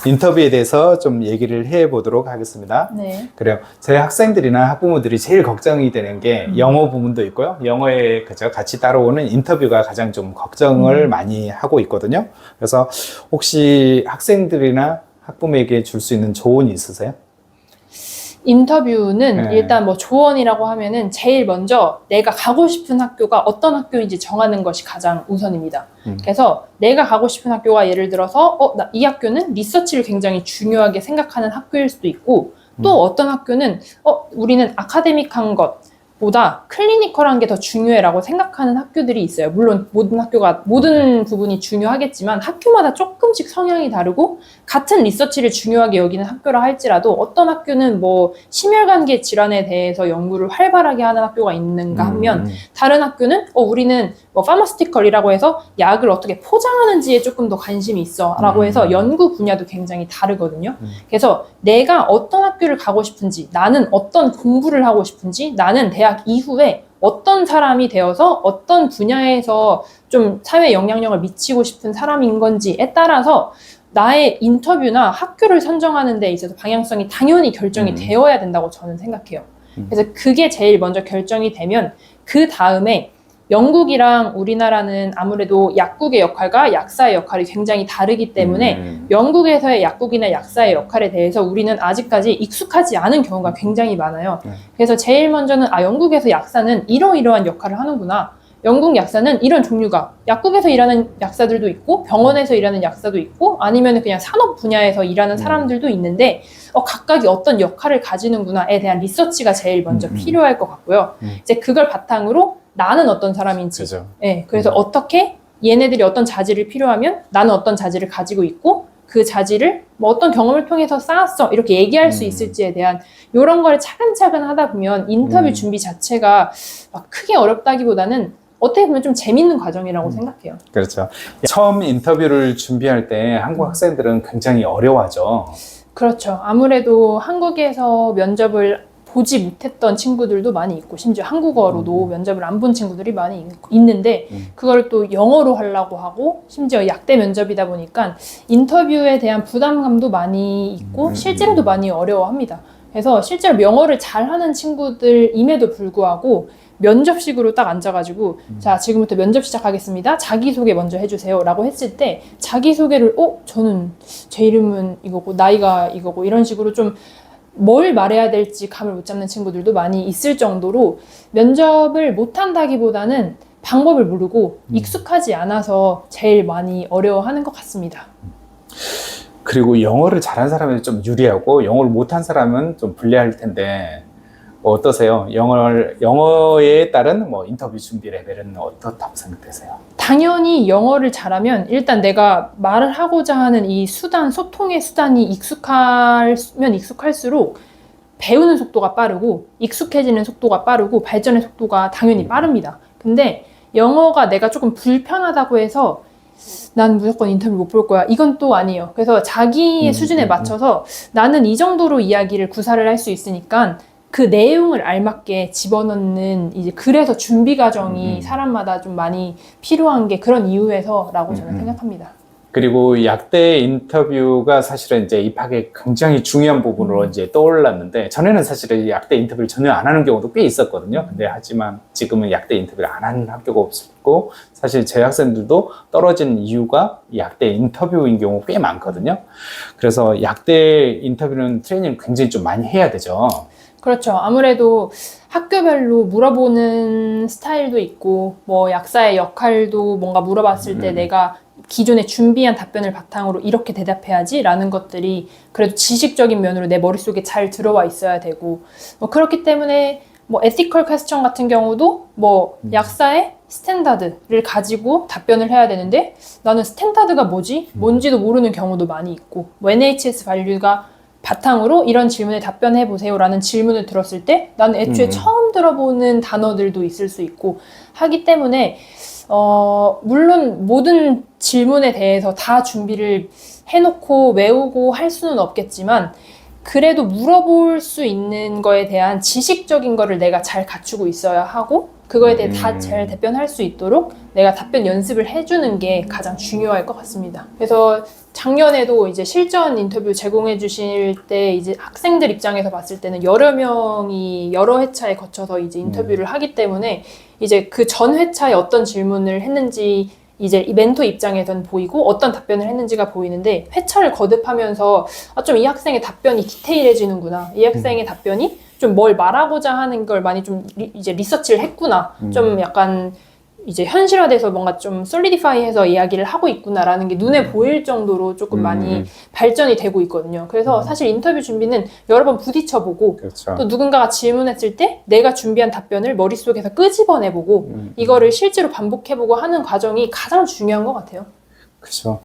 인터뷰에 대해서 좀 얘기를 해보도록 하겠습니다. 네. 그래요. 저희 학생들이나 학부모들이 제일 걱정이 되는 게 영어 부분도 있고요. 영어에 그죠 같이 따라오는 인터뷰가 가장 좀 걱정을 많이 하고 있거든요. 그래서 혹시 학생들이나 학부모에게 줄 수 있는 조언이 있으세요? 인터뷰는 네. 일단 뭐 조언이라고 하면은 제일 먼저 내가 가고 싶은 학교가 어떤 학교인지 정하는 것이 가장 우선입니다. 그래서 내가 가고 싶은 학교가 예를 들어서 이 학교는 리서치를 굉장히 중요하게 생각하는 학교일 수도 있고 또 어떤 학교는 우리는 아카데믹한 것보다 클리니컬한 게 더 중요해라고 생각하는 학교들이 있어요. 물론 모든 부분이 중요하겠지만 학교마다 조금씩 성향이 다르고 같은 리서치를 중요하게 여기는 학교라 할지라도 어떤 학교는 뭐 심혈관계 질환에 대해서 연구를 활발하게 하는 학교가 있는가 하면 다른 학교는 우리는 뭐 파마스티컬이라고 해서 약을 어떻게 포장하는지에 조금 더 관심이 있어 라고 해서 연구 분야도 굉장히 다르거든요. 그래서 내가 어떤 학교를 가고 싶은지, 나는 어떤 공부를 하고 싶은지, 나는 대학 이후에 어떤 사람이 되어서 어떤 분야에서 좀 사회에 영향력을 미치고 싶은 사람인 건지에 따라서 나의 인터뷰나 학교를 선정하는 데 있어서 방향성이 당연히 결정이 되어야 된다고 저는 생각해요. 그래서 그게 제일 먼저 결정이 되면 그 다음에 영국이랑 우리나라는 아무래도 약국의 역할과 약사의 역할이 굉장히 다르기 때문에 영국에서의 약국이나 약사의 역할에 대해서 우리는 아직까지 익숙하지 않은 경우가 굉장히 많아요. 그래서 제일 먼저는 영국에서 약사는 이러이러한 역할을 하는구나. 영국 약사는 이런 종류가 약국에서 일하는 약사들도 있고 병원에서 일하는 약사도 있고 아니면 그냥 산업 분야에서 일하는 사람들도 있는데 각각이 어떤 역할을 가지는구나에 대한 리서치가 제일 먼저 필요할 것 같고요. 이제 그걸 바탕으로 나는 어떤 사람인지, 그죠. 네, 그래서 어떻게 얘네들이 어떤 자질을 필요하면 나는 어떤 자질을 가지고 있고 그 자질을 뭐 어떤 경험을 통해서 쌓았어 이렇게 얘기할 수 있을지에 대한 이런 걸 차근차근 하다 보면 인터뷰 준비 자체가 막 크게 어렵다기보다는 어떻게 보면 좀 재밌는 과정이라고 생각해요. 그렇죠. 처음 인터뷰를 준비할 때 한국 학생들은 굉장히 어려워하죠. 그렇죠. 아무래도 한국에서 면접을 보지 못했던 친구들도 많이 있고 심지어 한국어로도 면접을 안 본 친구들이 많이 있는데 그걸 또 영어로 하려고 하고 심지어 약대 면접이다 보니까 인터뷰에 대한 부담감도 많이 있고 실제로도 많이 어려워합니다. 그래서 실제로 영어를 잘하는 친구들임에도 불구하고 면접식으로 딱 앉아가지고 자 지금부터 면접 시작하겠습니다. 자기소개 먼저 해주세요 라고 했을 때 자기소개를 저는 제 이름은 이거고 나이가 이거고 이런 식으로 좀 뭘 말해야 될지 감을 못 잡는 친구들도 많이 있을 정도로 면접을 못한다기보다는 방법을 모르고 익숙하지 않아서 제일 많이 어려워하는 것 같습니다. 그리고 영어를 잘하는 사람은 좀 유리하고 영어를 못한 사람은 좀 불리할 텐데 어떠세요? 영어에 따른 뭐 인터뷰 준비 레벨은 어떻다고 생각되세요? 당연히 영어를 잘하면 일단 내가 말을 하고자 하는 이 소통의 수단이 익숙하면 익숙할수록 배우는 속도가 빠르고 익숙해지는 속도가 빠르고 발전의 속도가 당연히 빠릅니다. 근데 영어가 내가 조금 불편하다고 해서 난 무조건 인터뷰 못 볼 거야. 이건 또 아니에요. 그래서 자기의 수준에 맞춰서 나는 이 정도로 이야기를 구사를 할 수 있으니까 그 내용을 알맞게 집어넣는 이제 그래서 준비 과정이 사람마다 좀 많이 필요한 게 그런 이유에서라고 저는 생각합니다. 그리고 약대 인터뷰가 사실은 이제 입학에 굉장히 중요한 부분으로 이제 떠올랐는데 전에는 사실은 약대 인터뷰를 전혀 안 하는 경우도 꽤 있었거든요. 근데 하지만 지금은 약대 인터뷰를 안 하는 학교가 없고 사실 제 학생들도 떨어진 이유가 약대 인터뷰인 경우 꽤 많거든요. 그래서 약대 인터뷰는 트레이닝을 굉장히 좀 많이 해야 되죠. 그렇죠. 아무래도 학교별로 물어보는 스타일도 있고 뭐 약사의 역할도 뭔가 물어봤을 때 내가 기존에 준비한 답변을 바탕으로 이렇게 대답해야지 라는 것들이 그래도 지식적인 면으로 내 머릿속에 잘 들어와 있어야 되고 뭐 그렇기 때문에 뭐 ethical question 같은 경우도 뭐 약사의 스탠다드를 가지고 답변을 해야 되는데 나는 스탠다드가 뭔지도 모르는 경우도 많이 있고 뭐 NHS 밸류가 바탕으로 이런 질문에 답변해 보세요 라는 질문을 들었을 때 나는 애초에 처음 들어보는 단어들도 있을 수 있고 하기 때문에 물론 모든 질문에 대해서 다 준비를 해놓고 외우고 할 수는 없겠지만 그래도 물어볼 수 있는 거에 대한 지식적인 거를 내가 잘 갖추고 있어야 하고 그거에 대해 다 잘 답변할 수 있도록 내가 답변 연습을 해주는 게 가장 중요할 것 같습니다. 그래서 작년에도 이제 실전 인터뷰 제공해 주실 때 이제 학생들 입장에서 봤을 때는 여러 명이 여러 회차에 거쳐서 이제 인터뷰를 하기 때문에 이제 그 전 회차에 어떤 질문을 했는지 이제 이 멘토 입장에서는 보이고 어떤 답변을 했는지가 보이는데 회차를 거듭하면서 좀 이 학생의 답변이 디테일해지는구나. 이 학생의 답변이 좀 뭘 말하고자 하는 걸 많이 좀 이제 리서치를 했구나. 좀 약간 이제 현실화돼서 뭔가 좀 솔리디파이해서 이야기를 하고 있구나라는 게 눈에 보일 정도로 조금 많이 발전이 되고 있거든요. 그래서 사실 인터뷰 준비는 여러 번 부딪혀보고 그렇죠. 또 누군가가 질문했을 때 내가 준비한 답변을 머릿속에서 끄집어내보고 이거를 실제로 반복해보고 하는 과정이 가장 중요한 것 같아요. 그죠.